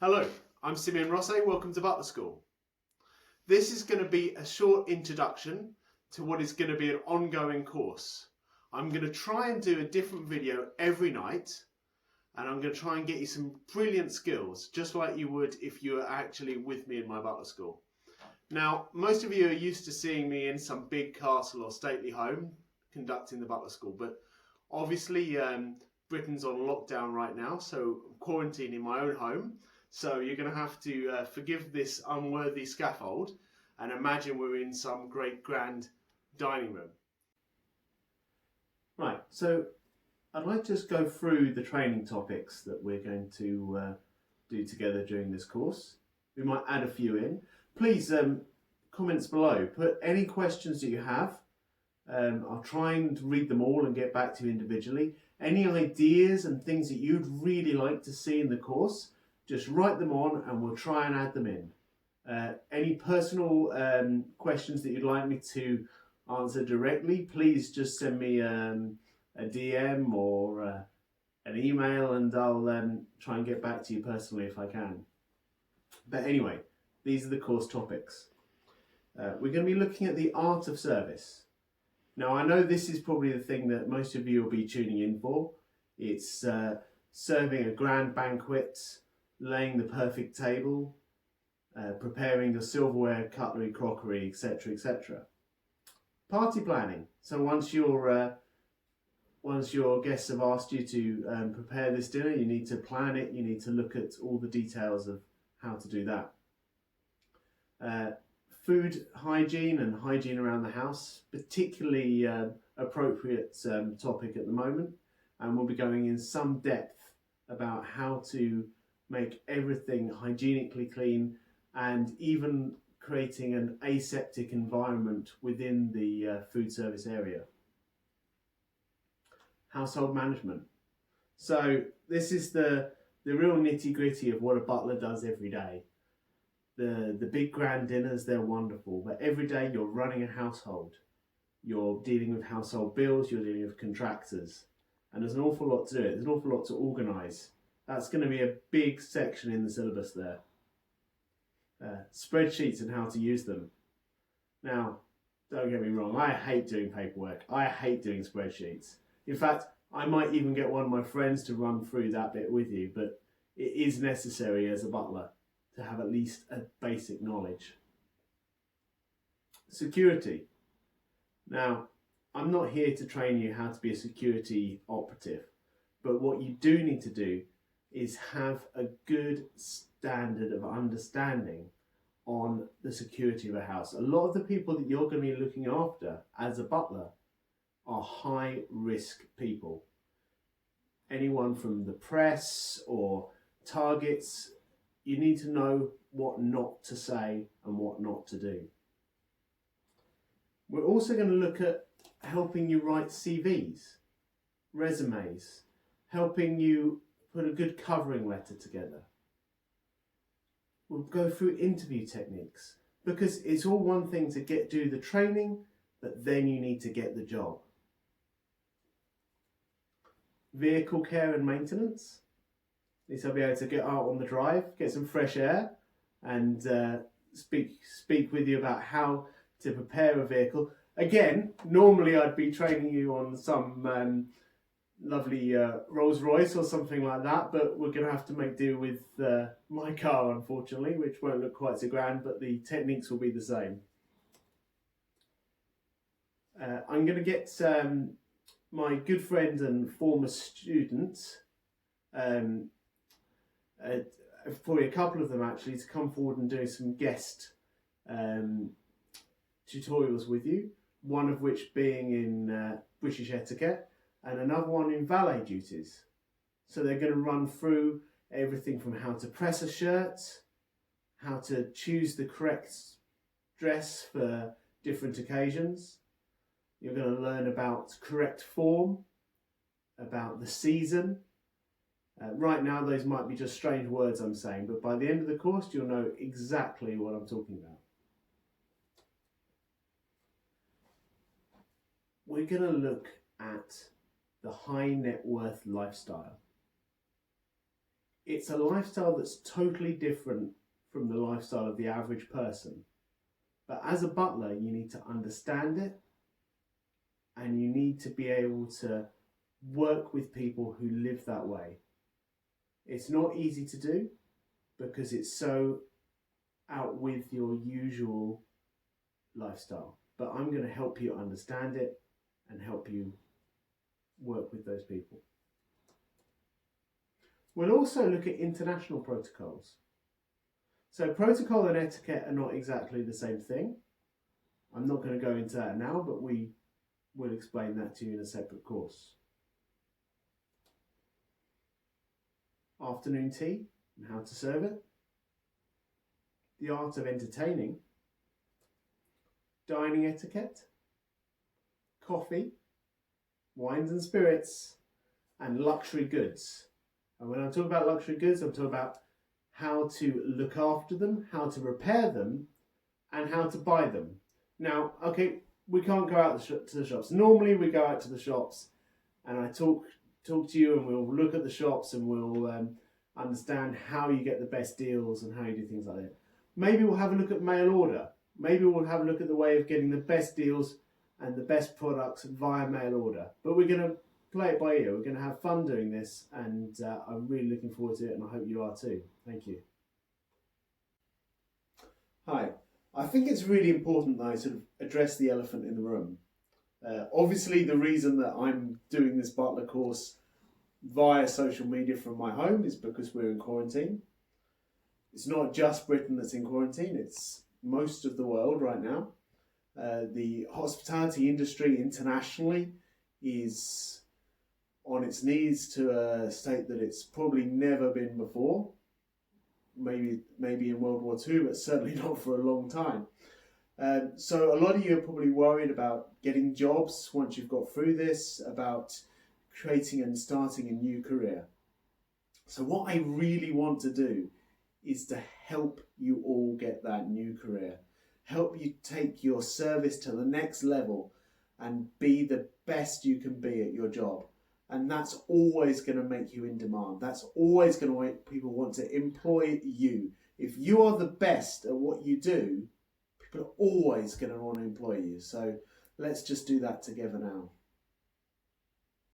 Hello, I'm Simeon Rosset. Welcome to Butler School. This is going to be a short introduction to what is going to be an ongoing course. I'm going to try and do a different video every night, and I'm going to try and get you some brilliant skills, just like you would if you were actually with me in my Butler School. Now, most of you are used to seeing me in some big castle or stately home conducting the Butler School, but obviously Britain's on lockdown right now, so I'm quarantining my own home. So you're going to have to forgive this unworthy scaffold and imagine we're in some great grand dining room. Right, so I'd like to just go through the training topics that we're going to do together during this course. We might add a few in. Please, comments below, put any questions that you have. I'll try and read them all and get back to you individually. Any ideas and things that you'd really like to see in the course, just write them on and we'll try and add them in. Any personal questions that you'd like me to answer directly, please just send me a DM or an email and I'll try and get back to you personally if I can. But anyway, these are the course topics. We're going to be looking at the art of service. Now, I know this is probably the thing that most of you will be tuning in for. It's serving a grand banquet, laying the perfect table, preparing the silverware, cutlery, crockery, etc., etc. Party planning. So once your guests have asked you to prepare this dinner, you need to plan it. You need to look at all the details of how to do that. Food hygiene and hygiene around the house, particularly appropriate topic at the moment, and we'll be going in some depth about how to make everything hygienically clean and even creating an aseptic environment within the food service area. Household management. So this is the real nitty-gritty of what a butler does every day. The big grand dinners, they're wonderful, but every day you're running a household. You're dealing with household bills, you're dealing with contractors, and there's an awful lot to do. There's an awful lot to organise. That's going to be a big section in the syllabus there. Spreadsheets and how to use them. Now, don't get me wrong, I hate doing paperwork. I hate doing spreadsheets. In fact, I might even get one of my friends to run through that bit with you, but it is necessary as a butler to have at least a basic knowledge. Security. Now, I'm not here to train you how to be a security operative, but what you do need to do is have a good standard of understanding on the security of a house. A lot of the people that you're going to be looking after as a butler are high risk people. Anyone from the press or targets, you need to know what not to say and what not to do. We're also going to look at helping you write CVs, resumes, helping you put a good covering letter together. We'll go through interview techniques because it's all one thing to do the training, but then you need to get the job. Vehicle care and maintenance. At least I'll be able to get out on the drive, get some fresh air, and speak with you about how to prepare a vehicle. Again, normally I'd be training you on some lovely Rolls Royce or something like that, but we're going to have to make do with my car, unfortunately, which won't look quite so grand, but the techniques will be the same. I'm going to get my good friend and former student, probably a couple of them actually, to come forward and do some guest tutorials with you, one of which being in British etiquette and another one in valet duties. So they're going to run through everything from how to press a shirt, how to choose the correct dress for different occasions. You're going to learn about correct form, about the season. Right now those might be just strange words I'm saying, but by the end of the course you'll know exactly what I'm talking about. We're going to look at the high net worth lifestyle. It's a lifestyle that's totally different from the lifestyle of the average person. But as a butler, you need to understand it, and you need to be able to work with people who live that way. It's not easy to do because it's so out with your usual lifestyle. But I'm going to help you understand it and help you work with those people. We'll also look at international protocols. So protocol and etiquette are not exactly the same thing. I'm not going to go into that now, but we will explain that to you in a separate course. Afternoon tea and how to serve it. The art of entertaining. Dining etiquette. Coffee. Wines and spirits. And luxury goods. And when I talk about luxury goods, I'm talking about how to look after them, how to repair them, and how to buy them. Now, okay, we can't go out to the shops. Normally we go out to the shops and I talk to you, and we'll look at the shops and we'll understand how you get the best deals and how you do things like that. Maybe we'll have a look at mail order. Maybe we'll have a look at the way of getting the best deals and the best products via mail order. But we're going to play it by ear. We're going to have fun doing this, and I'm really looking forward to it, and I hope you are too. Thank you. Hi. I think it's really important that I sort of address the elephant in the room. Obviously, the reason that I'm doing this butler course via social media from my home is because we're in quarantine. It's not just Britain that's in quarantine, it's most of the world right now. The hospitality industry internationally is on its knees to a state that it's probably never been before. Maybe in World War II, but certainly not for a long time. So a lot of you are probably worried about getting jobs once you've got through this, about creating and starting a new career. So what I really want to do is to help you all get that new career, help you take your service to the next level and be the best you can be at your job. And that's always going to make you in demand. That's always going to make people want to employ you. If you are the best at what you do, people are always going to want to employ you. So let's just do that together now.